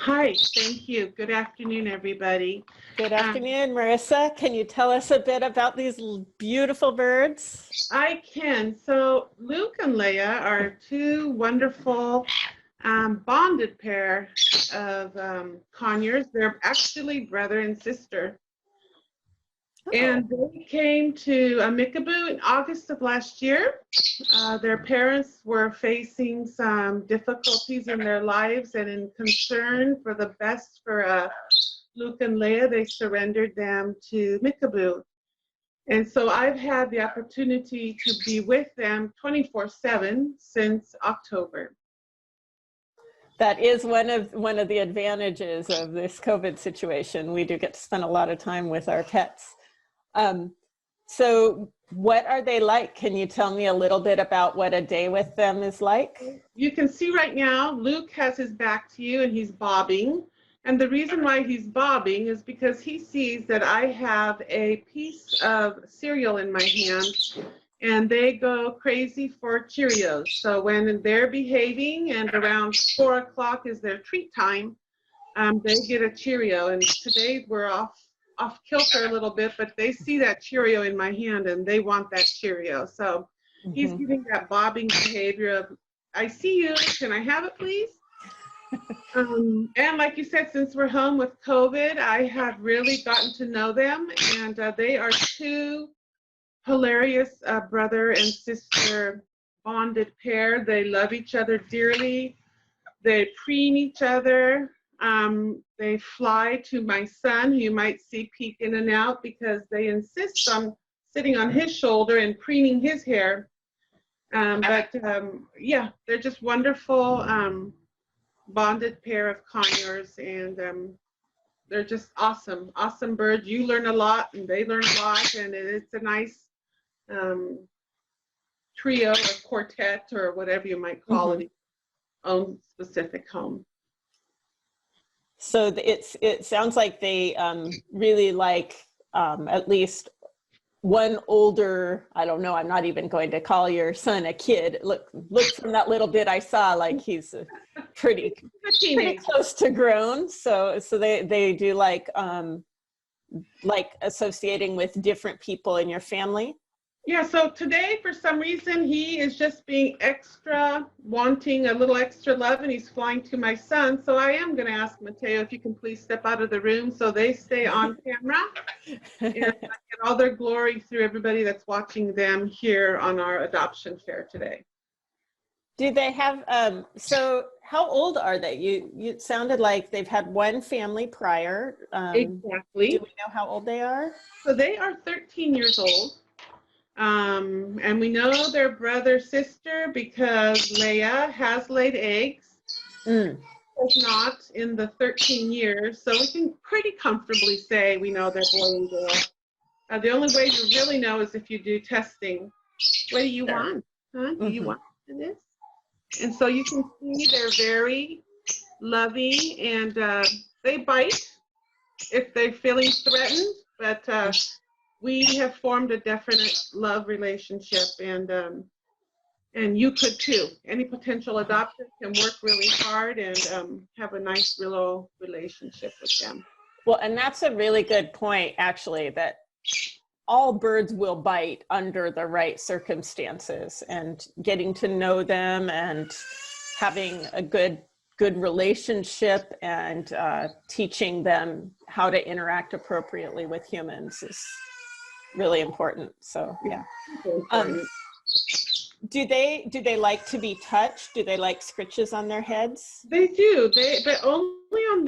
Hi, thank you. Good afternoon, everybody. Good afternoon, Marissa. Can you tell us a bit about these beautiful birds? I can. So Luke and Leia are two wonderful bonded pair of conures. They're actually brother and sister. And they came to Mickaboo in August of last year. Their parents were facing some difficulties in their lives, and in concern for the best for Luke and Leia, they surrendered them to Mickaboo. And so I've had the opportunity to be with them 24/7 since October. That is one of the advantages of this COVID situation. We do get to spend a lot of time with our pets. So what are they like? Can you tell me a little bit about what a day with them is like? You can see right now, Luke has his back to you and he's bobbing. And the reason why he's bobbing is because he sees that I have a piece of cereal in my hand and they go crazy for Cheerios. So when they're behaving and around 4 o'clock is their treat time, they get a Cheerio. And today we're off kilter a little bit, but they see that Cheerio in my hand and they want that Cheerio. So he's giving that bobbing behavior of, I see you, can I have it please? And like you said, since we're home with COVID, I have really gotten to know them, and they are two hilarious brother and sister bonded pair. They love each other dearly. They preen each other. They fly to my son, who you might see peek in and out, because they insist on sitting on his shoulder and preening his hair. Yeah, they're just wonderful bonded pair of conures, and they're just awesome birds. You learn a lot and they learn a lot, and it's a nice trio or quartet or whatever you might call it, own specific home. So it sounds like they really like at least one older, I don't know, I'm not even going to call your son a kid. Look from that little bit I saw, like he's pretty close to grown. So they do like associating with different people in your family. Yeah, so today, for some reason, he is just being extra, wanting a little extra love, and he's flying to my son. So I am going to ask Mateo if you can please step out of the room so they stay on camera and get all their glory through everybody that's watching them here on our adoption fair today. Do they have, so how old are they? You sounded like they've had one family prior. Exactly. Do we know how old they are? So they are 13 years old. And we know they're brother-sister because Leia has laid eggs. Has not in the 13 years, so we can pretty comfortably say we know they're boy and girl. The only way you really know is if you do testing. What do you want? Huh? Do you want this? And so you can see they're very loving, and they bite if they're feeling threatened, but we have formed a definite love relationship, and you could too. Any potential adopter can work really hard and have a nice little relationship with them. Well, and that's a really good point, actually, that all birds will bite under the right circumstances, and getting to know them and having a good relationship and teaching them how to interact appropriately with humans is really important. So yeah. Do they like to be touched? Do they like scritches on their heads? They do. But only on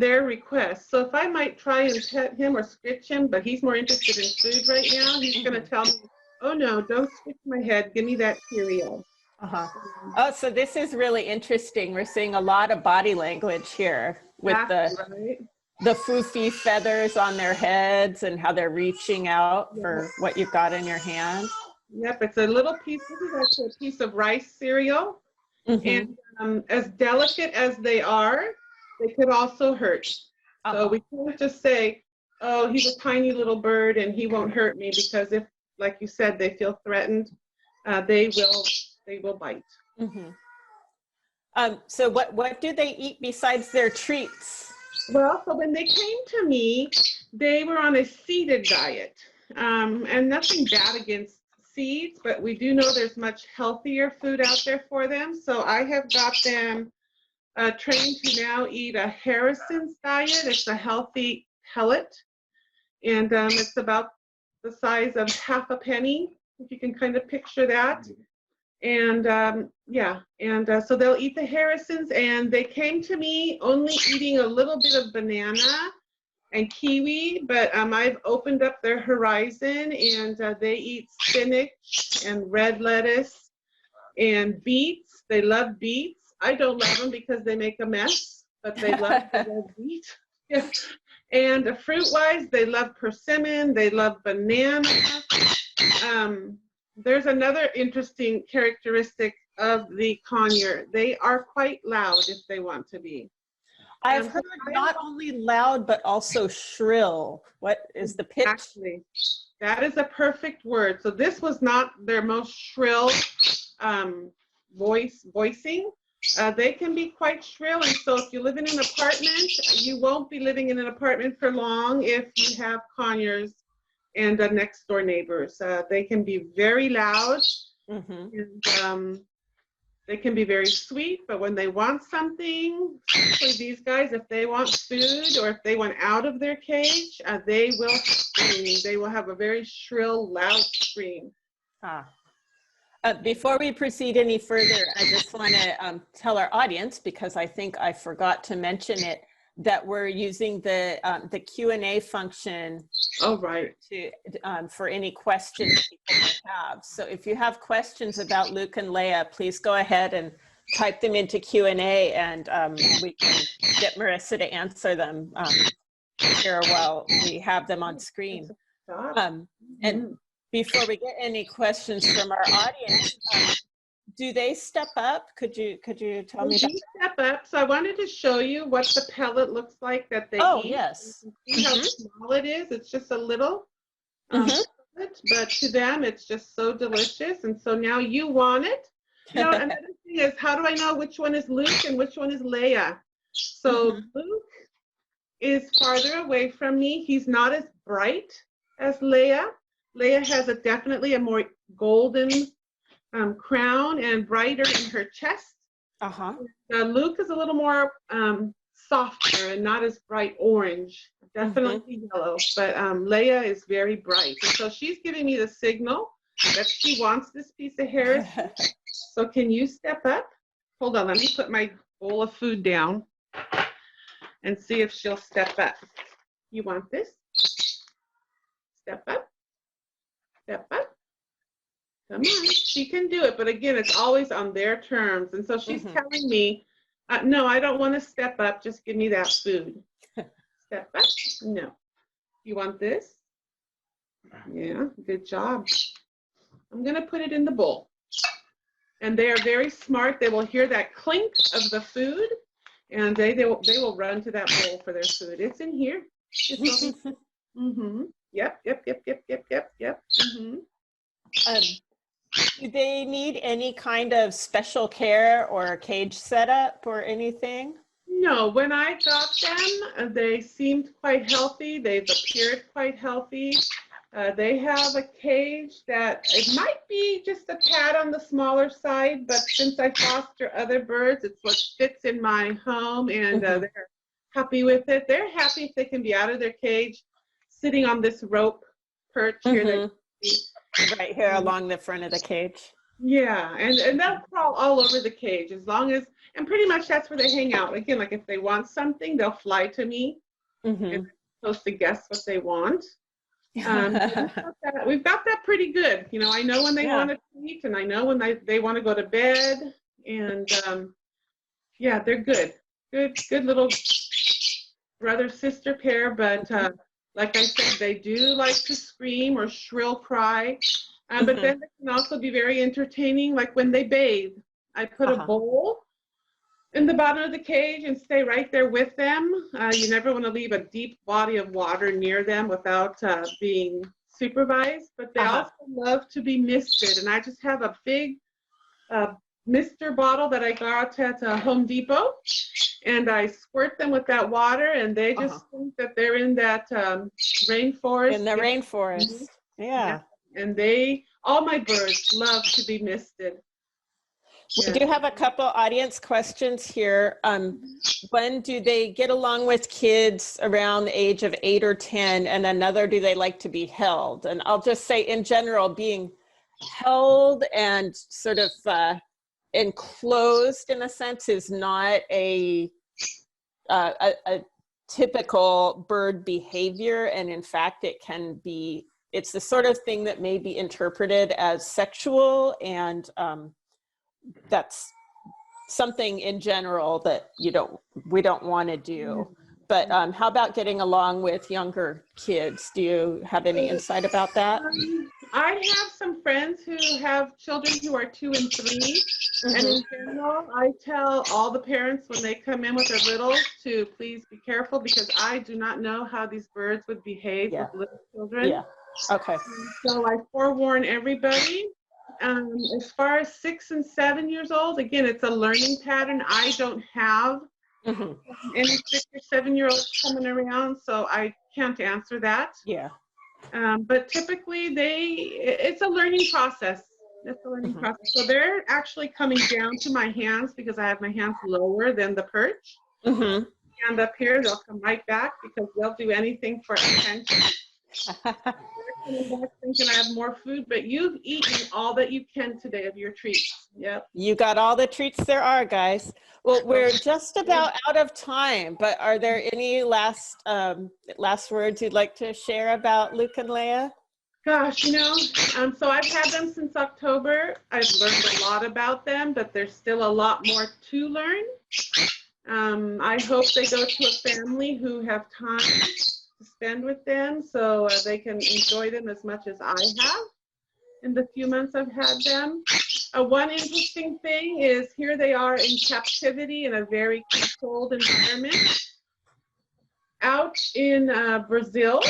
their request. So if I might try and pet him or scritch him, but he's more interested in food right now, he's going to tell me, "Oh no, don't scritch my head. Give me that Cheerio." Oh, so this is really interesting. We're seeing a lot of body language here with the foofy feathers on their heads and how they're reaching out for what you've got in your hand. Yep, it's a little piece. This is actually a piece of rice cereal, and as delicate as they are, they could also hurt. So we can't just say, "Oh, he's a tiny little bird and he won't hurt me," because if, like you said, they feel threatened, they will bite. So what do they eat besides their treats? Well, so when they came to me, they were on a seeded diet. And nothing bad against seeds, but we do know there's much healthier food out there for them. So I have got them trained to now eat a Harrison's diet. It's a healthy pellet, and it's about the size of half a penny, if you can kind of picture that. And yeah, and so they'll eat the Harrisons, and they came to me only eating a little bit of banana and kiwi, but I've opened up their horizon, and they eat spinach and red lettuce and beets. They love beets. I don't love them because they make a mess, but they love the red beet. Yeah. And fruit-wise, they love persimmon. They love banana. There's another interesting characteristic of the conure. They are quite loud if they want to be. I've heard not only loud, but also shrill. What is the pitch? Actually, that is a perfect word. So this was not their most shrill voicing. They can be quite shrill, and so if you live in an apartment, you won't be living in an apartment for long if you have conures and next door neighbors. They can be very loud, and they can be very sweet, but when they want something, especially these guys, if they want food or if they want out of their cage, they will scream. They will have a very shrill, loud scream. Before we proceed any further, I just want to tell our audience, because I think I forgot to mention it, that we're using the Q&A function. Oh, right. To for any questions people might have. So if you have questions about Luke and Leia, please go ahead and type them into Q&A, and we can get Marissa to answer them here while we have them on screen. And before we get any questions from our audience, do they step up? Could you tell me? They step up. So I wanted to show you what the pellet looks like that they eat. Oh, yes. You can see how small it is. It's just a little pellet, but to them it's just so delicious. And so now you want it. Now another thing is, how do I know which one is Luke and which one is Leia? So Luke is farther away from me. He's not as bright as Leia. Leia has definitely a more golden crown and brighter in her chest. Luke is a little more softer and not as bright orange, definitely yellow, but Leia is very bright. And so she's giving me the signal that she wants this piece of Harrison. So can you step up? Hold on, let me put my bowl of food down and see if she'll step up. You want this? Step up. Step up. Come on, she can do it, but again, it's always on their terms. And so she's telling me, no, I don't want to step up, just give me that food. Step up? No. You want this? Yeah, good job. I'm going to put it in the bowl. And they are very smart. They will hear that clink of the food, and they will run to that bowl for their food. It's in here. Yep. Do they need any kind of special care or cage setup or anything? No, when I got them, they seemed quite healthy. They've appeared quite healthy. They have a cage that it might be just a tad on the smaller side, but since I foster other birds, it's what fits in my home, and they're happy with it. They're happy if they can be out of their cage, sitting on this rope perch here. Right here along the front of the cage. Yeah, and they'll crawl all over the cage as long as, and pretty much that's where they hang out. Again, like if they want something, they'll fly to me. And I'm supposed to guess what they want. We've got that pretty good. You know, I know when they want to eat, and I know when they want to go to bed. And yeah, they're good. Good little brother-sister pair, but like I said, they do like to scream or shrill cry, but then they can also be very entertaining, like when they bathe. I put a bowl in the bottom of the cage and stay right there with them. You never want to leave a deep body of water near them without being supervised, but they also love to be misted. And I just have a big mister bottle that I got at Home Depot, and I squirt them with that water, and they just think that they're in that rainforest. In the rainforest. Yeah. And all my birds love to be misted. We do have a couple audience questions here. When do they get along with kids around the age of 8 or 10? And another, do they like to be held? And I'll just say in general, being held and sort of enclosed in a sense is not a typical bird behavior. And in fact, it's the sort of thing that may be interpreted as sexual, and that's something in general that we don't want to do. But how about getting along with younger kids? Do you have any insight about that? I have some friends who have children who are 2 and 3. And in general, I tell all the parents when they come in with their littles to please be careful, because I do not know how these birds would behave with little children. Yeah. Okay. So I forewarn everybody. As far as 6 and 7 years old, again, it's a learning pattern. I don't have any 6 or 7-year-olds coming around, so I can't answer that. Yeah. But typically it's a learning process. It's a learning process. So they're actually coming down to my hands because I have my hands lower than the perch. And up here, they'll come right back because they'll do anything for attention. Thinking I have more food, but you've eaten all that you can today of your treats. Yep. You got all the treats there are, guys. Well, we're just about out of time, but are there any last words you'd like to share about Luke and Leia? Gosh, so I've had them since October. I've learned a lot about them, but there's still a lot more to learn. I hope they go to a family who have time to spend with them so they can enjoy them as much as I have in the few months I've had them. One interesting thing is here they are in captivity in a very controlled environment. Out in Brazil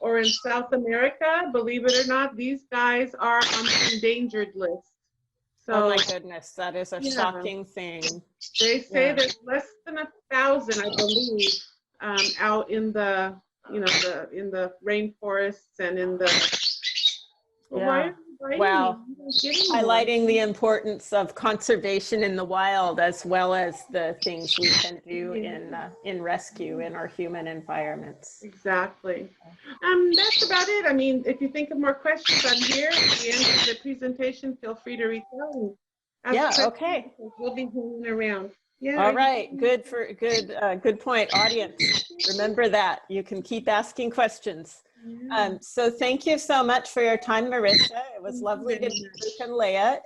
or in South America, believe it or not, these guys are on the endangered list. So, oh my goodness, that is a shocking thing. They say there's less than 1,000, I believe, out in the in the rainforests and in the. Wow. Highlighting the importance of conservation in the wild as well as the things we can do in rescue in our human environments. Exactly. That's about it. I mean, if you think of more questions, I'm here at the end of the presentation. Feel free to reach out. Okay. We'll be hanging around. Yeah. All right. Good point, audience. Remember that you can keep asking questions. So thank you so much for your time, Marissa. It was lovely to meet Luke and Leia.